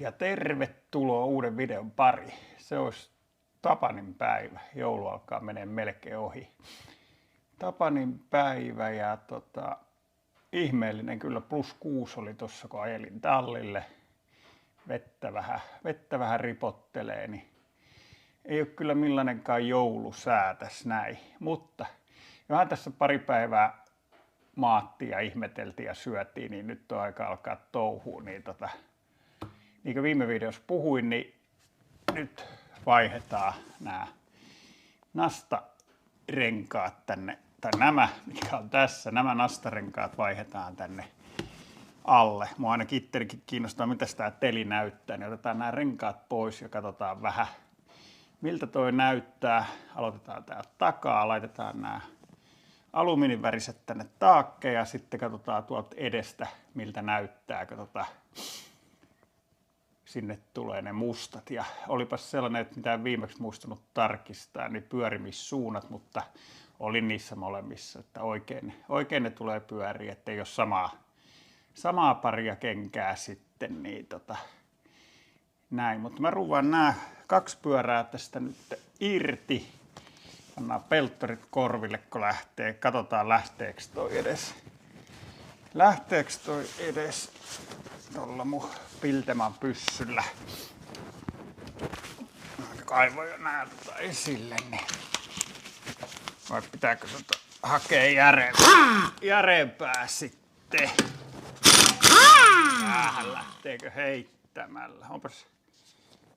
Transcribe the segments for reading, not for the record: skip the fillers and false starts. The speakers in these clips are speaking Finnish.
Ja tervetuloa uuden videon pari. Se olisi Tapanin päivä. Joulu alkaa menee melkein ohi. Tapanin päivä ja ihmeellinen kyllä +6 oli tossa kun ajelin tallille. Vettä vähän ripottelee, niin ei ole kyllä millainenkaan joulusää tässä näin. Mutta vähän tässä pari päivää maattiin ja ihmeteltiin ja syötiin, niin nyt on aika alkaa touhua. Niin kuin viime videossa puhuin, niin nyt vaihdetaan nämä nastarenkaat tänne, tai nämä, mitkä on tässä, nämä nastarenkaat vaihdetaan tänne alle. Mua ainakin itsellekin kiinnostaa, mitä tämä teli näyttää, niin otetaan nämä renkaat pois ja katsotaan vähän, miltä toi näyttää. Aloitetaan täältä takaa, laitetaan nämä alumiiniväriset tänne taakke ja sitten katsotaan tuolta edestä, miltä näyttää, sinne tulee ne mustat. Ja olipas sellainen, että mitä en viimeksi muistanut tarkistaa, niin pyörimissuunnat, mutta olin niissä molemmissa, että oikein ne tulee pyöriä, ettei ole samaa paria kenkää sitten, niin näin. Mutta mä ruuan nämä 2 pyörää tästä nyt irti. Pannaan pelttorit korville, kun lähtee. Katsotaan lähteekö toi edes. Lähteekö toi edes tuolla mun Pilteman pyssyllä. Kaivoin jo nää esille, niin vai pitääkö hakea järeempää sitten? Vähän lähteekö heittämällä. Onpas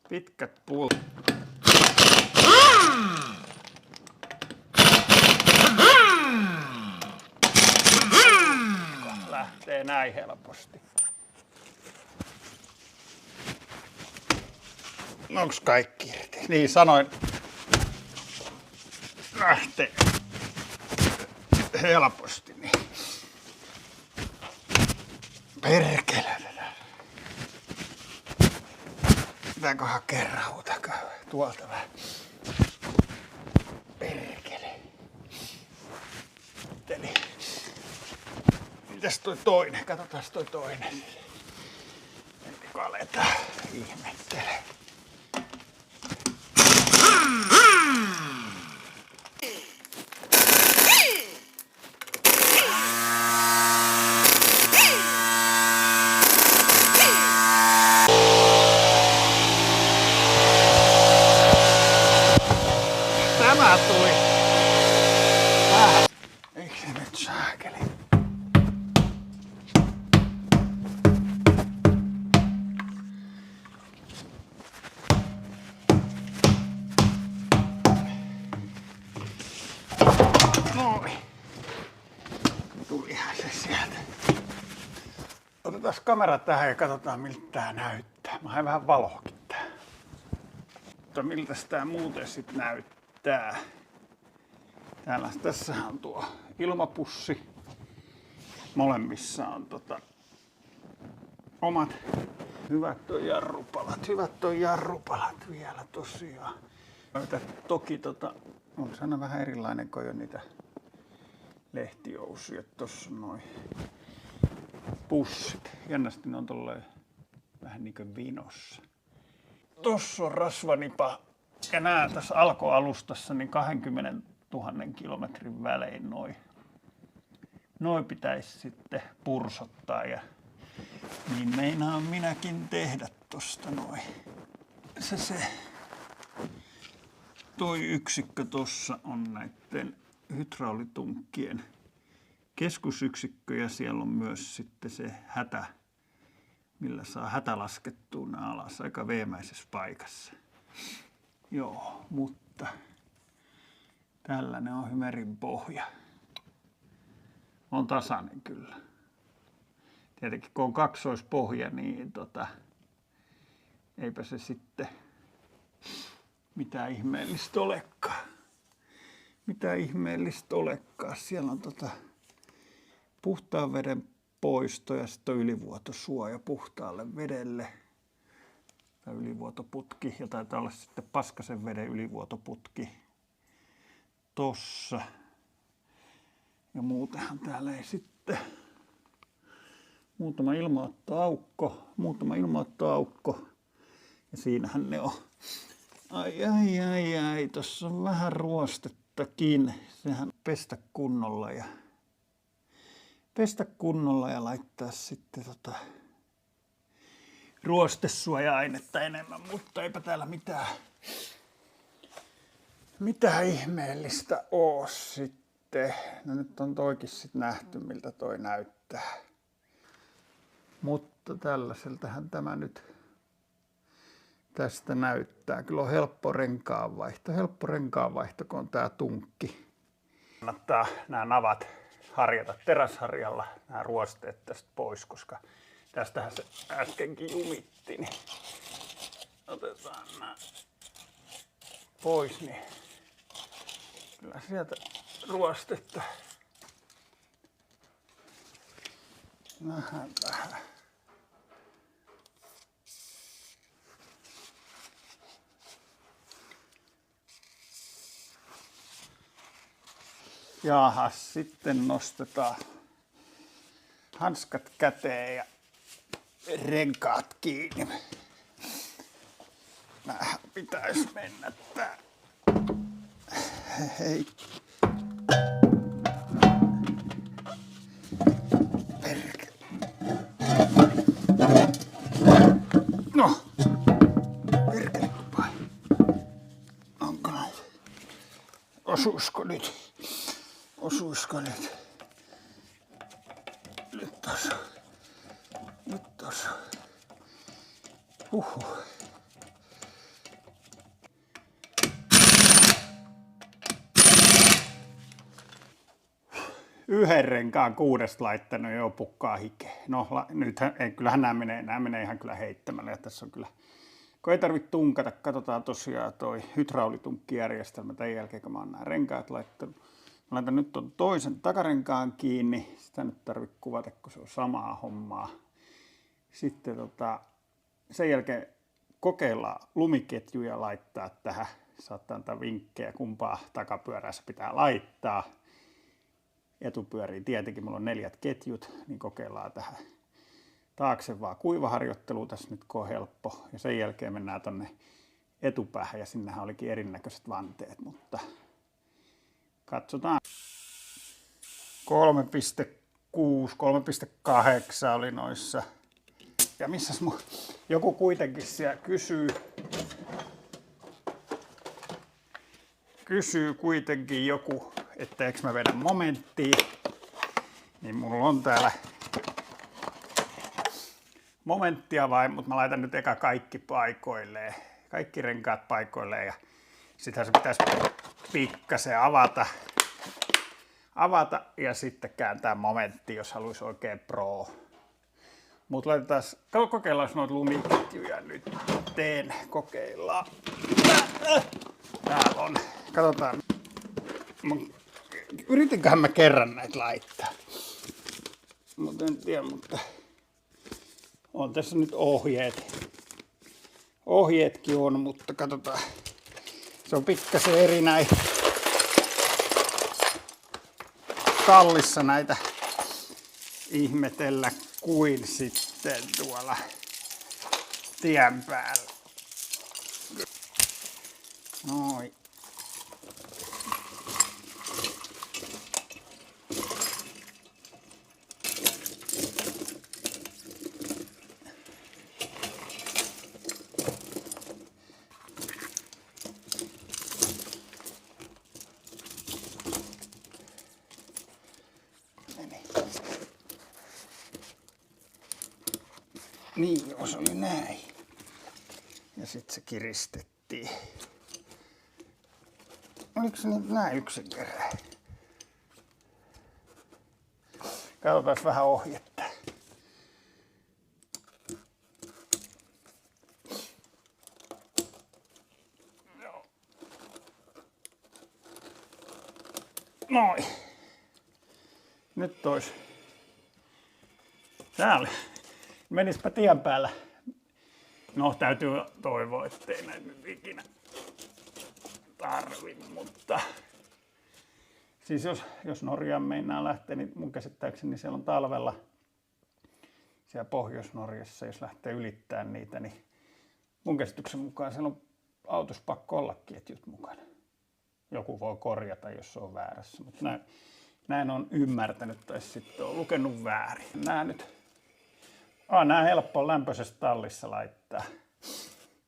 pitkät pullat. Lähtee näin helposti. Onks kaikki irti? Niin sanoin. Lähtee helposti. Niin. Perkele. Pitääkö hakea rauta? Tuolta vähän. Perkele. Eli. Mitäs toi toinen? Katsotaan toi toinen. Ennen kuin aletaan ihmettelemään. Tämä tuli vähän. Eikö se nyt saakeli? Noin. Tulihan se sieltä. Otetaan kamera tähän ja katsotaan miltä tää näyttää. Mä haen vähän valoakin tää. Mutta miltä tää muuten sit näyttää. Tässähän on tuo ilmapussi. Molemmissa on omat hyvät on jarrupalat vielä tosiaan. Toki on se aina vähän erilainen kuin jo niitä lehtijousuja. Tossa on noin pussit. Jännästi ne on tolleen vähän niinkö vinossa. Tossa on rasvanipa ja nää tässä alkoalustassa niin 20 000 kilometrin välein noi pitäisi sitten pursottaa ja niin meinaan minäkin tehdä tosta noin. Toi yksikkö tossa on näitten hydraulitunkkien keskusyksikkö ja siellä on myös sitten se millä saa hätä laskettua nää alas aika veemäisessä paikassa. Joo, mutta tällainen on Hymerin pohja. On tasainen kyllä. Tietenkin kun on kaksoispohja, niin eipä se sitten mitään ihmeellistä olekaan. Siellä on puhtaan veden poisto ja sitten on ylivuotosuoja puhtaalle vedelle. Tai ylivuotoputki ja taitaa olla sitten paskasen veden ylivuotoputki tossa. Ja muutenhan täällä ei sitten muutama ilmaottoaukko Ja siinähän ne on. Ai, tossa on vähän ruostettakin. Sehän pestä kunnolla ja laittaa sitten ruostesuoja-ainetta enemmän, mutta eipä täällä mitään ihmeellistä oo sitten. No nyt on toikin sit nähty, miltä toi näyttää. Mutta tällaiseltähän tämä nyt tästä näyttää. Kyllä on helppo renkaanvaihto, kun on tää tunkki. Kannattaa nämä navat harjata teräsharjalla, nämä ruosteet tästä pois, koska tästähän se äskenkin jumitti. Niin otetaan nämä pois, niin kyllä sieltä ruostetta vähän. Jaha, sitten nostetaan hanskat käteen ja renkaat kiinni. Nämähän pitäisi mennä tää. Hei. Perkele. No. Perkele vai. Onko näin? Osuisko nyt? Nyt tossa. Huhhuh. Yhden renkaan 6 laittanut jo pukkaa hikeä. No nythän, kyllähän nämä menee ihan kyllä heittämällä. Ja tässä on kyllä, kun ei tarvitse tunkata, katsotaan tosiaan toi hydraulitunkkijärjestelmä tämän jälkeen, kun mä oon nämä renkaat laittanut. Mä laitan nyt ton toisen takarenkaan kiinni. Sitä nyt tarvitse kuvata, kun se on samaa hommaa. Sitten sen jälkeen kokeillaan lumiketjuja laittaa tähän. Saattaa antaa vinkkejä, kumpaa takapyörää se pitää laittaa. Etupyöriin tietenkin, mulla on 4 ketjut, niin kokeillaan tähän taakse vaan kuivaharjoittelua tässä nyt, kun on helppo. Ja sen jälkeen mennään tonne etupäähän ja sinnehän olikin erinäköiset vanteet, mutta katsotaan. 3,6, 3,8 oli noissa. Ja missäs joku kuitenkin siellä kysyy kuitenkin joku, että eikö mä vedä momenttia. Niin mulla on täällä momenttia mutta mä laitan nyt eka kaikki paikoilleen. Kaikki renkaat paikoilleen ja sittenhän se pitäisi pikkasen avata ja sitten kääntää momentti, jos haluaisi oikein pro. Mutta kokeillaan noita lumiketjuja nyt. Kokeillaan. Täällä on. Katsotaan. Yritinköhän mä kerran näitä laittaa. Mutta en tiedä, mutta on tässä nyt ohjeet. Ohjeetkin on, mutta katsotaan. Se on pikkasen eri näin kallissa näitä ihmetellä kuin sitten tuolla tien päällä. Noin. Niin, jos oli näin. Ja sitten se kiristettiin. Oliko se nyt näin yksinkertainen? Katsotaan vähän ohjetta. Joo. Noin. Nyt ois. Täällä. Menispä tien päällä. No, täytyy toivoa, ettei näin nyt ikinä tarvi, mutta siis jos Norjaan meinaa lähteä, niin mun käsittääkseni siellä on talvella siellä Pohjois-Norjassa, jos lähtee ylittämään niitä, niin mun käsityksen mukaan siellä on autossa pakko olla ketjut mukana. Joku voi korjata, jos se on väärässä, mutta näin on ymmärtänyt tai sitten on lukenut väärin. Nää helppo lämpöisessä tallissa laittaa.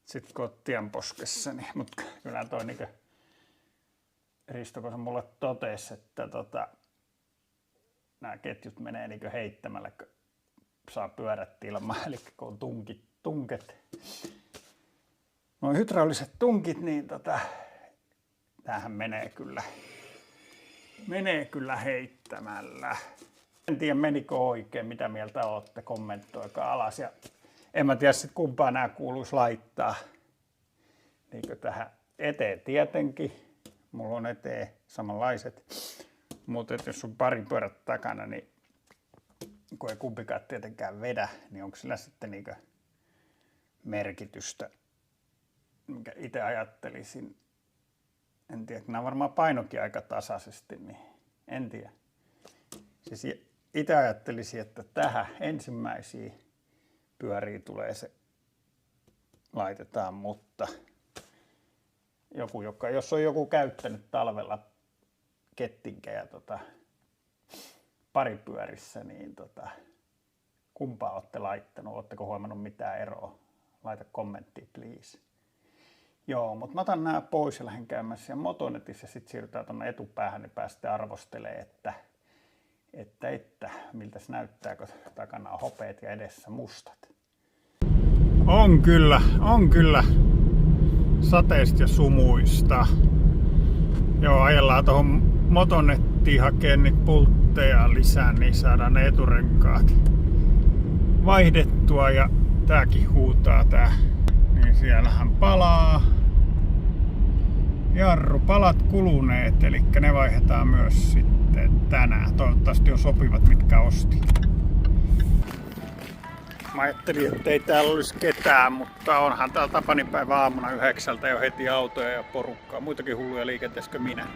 Sitten kun oot tienposkessa, niin, mutta kyllä toi niinkö Risto, kun se mulle totesi, että nämä ketjut menee niinkö heittämällä, kun saa pyörät ilmaan, eli kun on tunket. Noin hydrauliset tunkit, niin tämähän menee kyllä heittämällä. En tiedä menikö oikein, mitä mieltä olette, kommentoikaa alas. Ja en mä tiedä sit kumpaa nämä kuuluisi laittaa. Niinkö tähän eteen tietenkin. Mulla on eteen samanlaiset. Mutta jos on pari pyörät takana, niin kun ei kumpikaan tietenkään vedä, niin onko sillä sitten niinkö merkitystä, minkä itse ajattelisin. En tiedä, nämä on varmaan painokin aika tasaisesti, niin en tiedä. Siis itse ajattelisin, että tähän ensimmäisiin pyöriin tulee se, laitetaan, mutta jos on joku käyttänyt talvella kettinkejä paripyörissä, niin kumpaa olette laittanut? Oletteko huomannut mitään eroa? Laita kommentti, please. Joo, mutta mä otan nämä pois ja lähden käymään siellä Motonetissä ja sitten siirrytään tuonne etupäähän, niin pääsette arvostelemaan, että miltäs näyttää, kun takana on hopeat ja edessä mustat. On kyllä sateista ja sumuista. Joo, ajellaan tuohon Motonettiin hakemaan niitä pultteja lisää, niin saadaan ne eturenkaat vaihdettua ja tääkin huutaa tää. Niin siellähän palaa. Jarrupalat kuluneet, eli ne vaihdetaan myös sitten tänään. Toivottavasti on sopivat, mitkä ostin. Mä ajattelin, että ei täällä olisi ketään, mutta onhan täällä Tapanipäivä aamuna 9 jo heti autoja ja porukkaa. Muitakin hulluja liikenteessä kuin minä.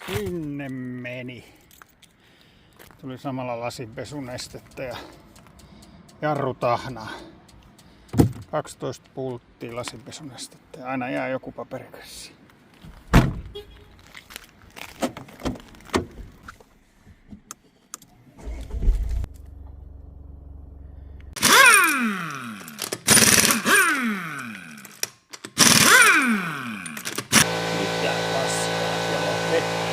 Sinne meni. Tuli samalla lasinpesunestettä ja jarrutahnaa. 12 pulttia lasinpesunestettä ja aina jää joku paperikassi. Mitä paskaa, siellä on vettä.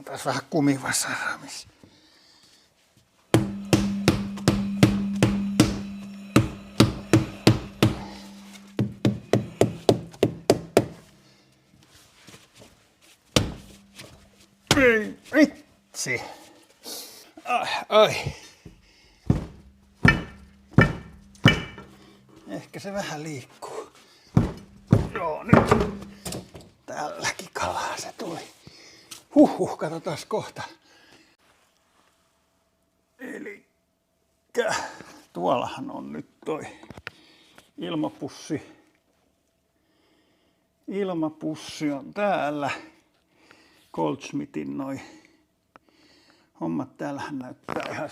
Tässä vähän kumivasaraamista. Vitsi. Ai. Ehkä se vähän liikkuu. Joo, nyt tälläkin kalaa se tuli. Katsotaan kohta. Elikkä tuollahan on nyt toi ilmapussi. Ilmapussi on täällä. Goldsmithin noi hommat. Täällähän näyttää ihan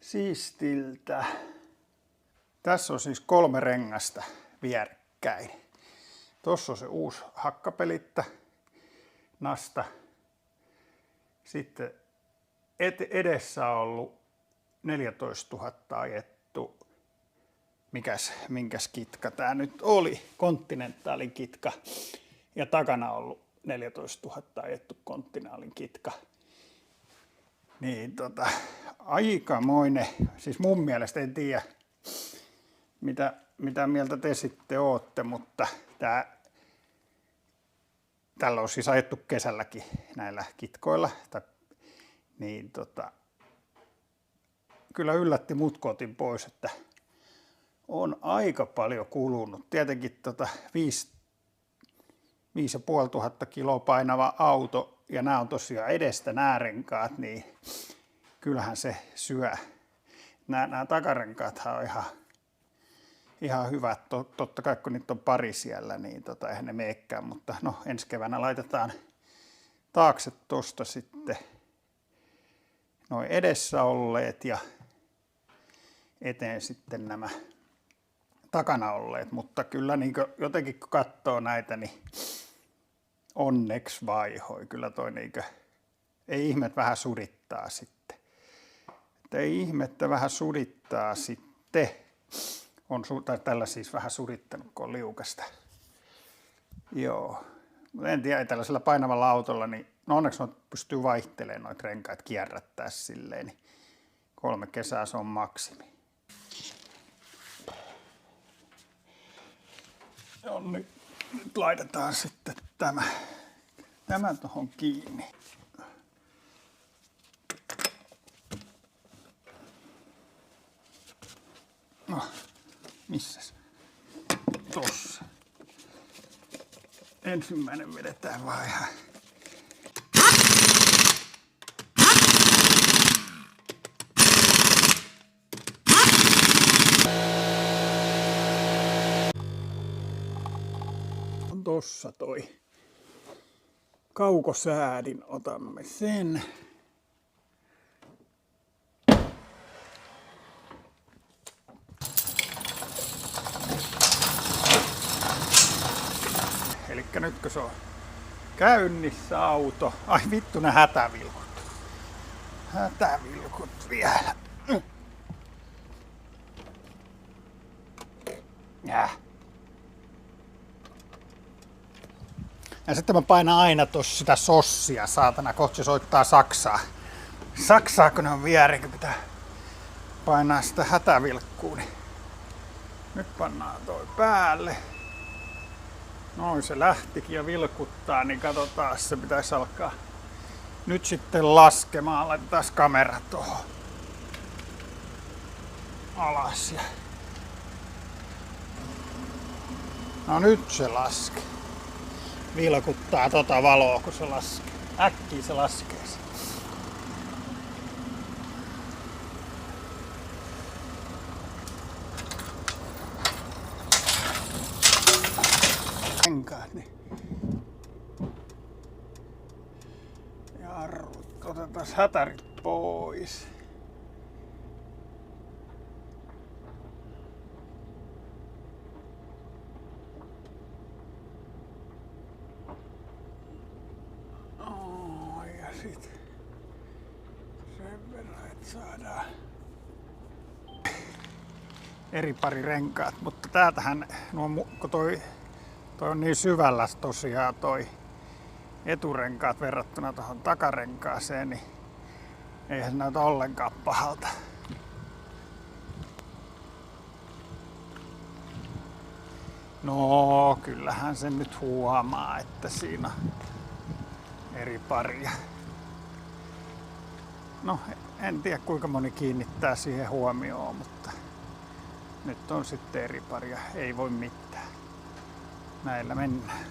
siistiltä. Tässä on siis 3 rengasta vierekkäin. Tossa on se uusi hakkapelitta, nasta. Sitten edessä on ollut 14 000 ajettu. Minkäs kitka tää nyt oli? Continentalin kitka. Ja takana on ollut 14 000 ajettu Continentalin kitka. Niin aikamoinen, siis mun mielestä en tiedä mitä mieltä te sitten ootte, mutta tällä on siis ajettu kesälläkin näillä kitkoilla. Niin kyllä yllätti mut, kun otin pois, että on aika paljon kulunut. Tietenkin 5,500 kiloa painava auto, ja nämä on tosiaan edestä nämä renkaat, niin kyllähän se syö. Nämä takarenkaathan on ihan hyvät. Totta kai kun niitä on pari siellä, niin eihän ne meekään, mutta no ensi keväänä laitetaan taakse tosta sitten noin edessä olleet ja eteen sitten nämä takana olleet, mutta kyllä niin jotenkin kun katsoo näitä, niin onneksi vaihoi. Kyllä toi ei ihme vähän surittaa sitten. Ei ihmettä vähän surittaa sitten. Tai tällä siis vähän surittanut, kun on liukasta. Joo. Mutta en tiedä, ei tällaisella painavalla autolla, niin no onneksi pystyy vaihtelemaan noita renkaita, kierrättää silleen, niin 3 kesää se on maksimi. Joo, nyt laitetaan sitten tämä tuohon kiinni. No, missäs? Tossa. Ensimmäinen vedetään vaan ihan. On tossa toi kaukosäädin, otamme sen. Elikkä nyt kun se on käynnissä auto, ai vittu ne hätävilkut. Hätävilkut vielä. Ja sitten mä painan aina tossa sitä sossia, saatana, kohta se soittaa Saksaa. Saksaa kun ne on vierin, kun pitää painaa sitä hätävilkkuu, niin nyt pannaan toi päälle. Noin se lähtikin ja vilkuttaa, niin katsotaan, se pitäisi alkaa nyt sitten laskemaan. Laitetaan kamera tuohon alas. No nyt se laskee. Vilkuttaa valoa, kun se laskee. Äkkiä se laskee. Renkaat, niin. Jarrut, otetaan hätärit pois. Ja sit sen verran, että saadaan eri pari renkaat, mutta täältähän kun toi on niin syvällä tosiaan toi eturenkaat verrattuna tuohon takarenkaaseen, niin eihän se näytä ollenkaan pahalta. No kyllähän sen nyt huomaa, että siinä on eri paria. No en tiedä kuinka moni kiinnittää siihen huomioon, mutta nyt on sitten eri paria, ei voi mitään. Näillä mennään.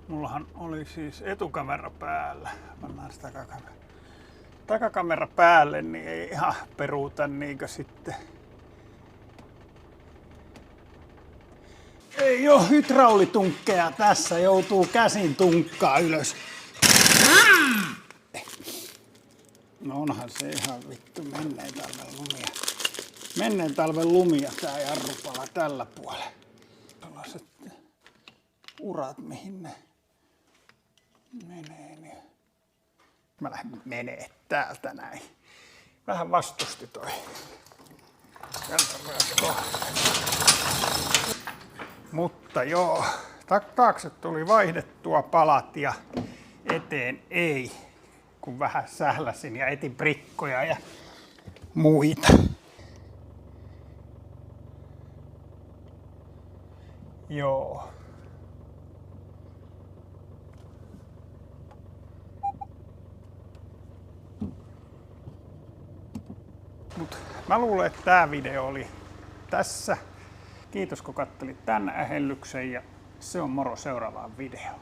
Mullahan oli siis etukamera päällä. Pannaan sitä takakamera päälle, niin ei ihan peruuta niinkö sitten. Ei oo hydraulitunkkeja tässä, joutuu käsin tunkkaa ylös. No onhan se ihan vittu menneen talven lumia tää jarrupala tällä puolella. Sellaiset urat mihin ne menee. Niin. Mä lähden menee täältä näin. Vähän vastusti toi. Mutta joo, taakse tuli vaihdettua palat ja eteen ei, kun vähän sähläsin ja etin prikkoja ja muita. Joo. Mä luulen, että tää video oli tässä. Kiitos kun katselit tän ähellyksen ja se on moro seuraavaan videoon.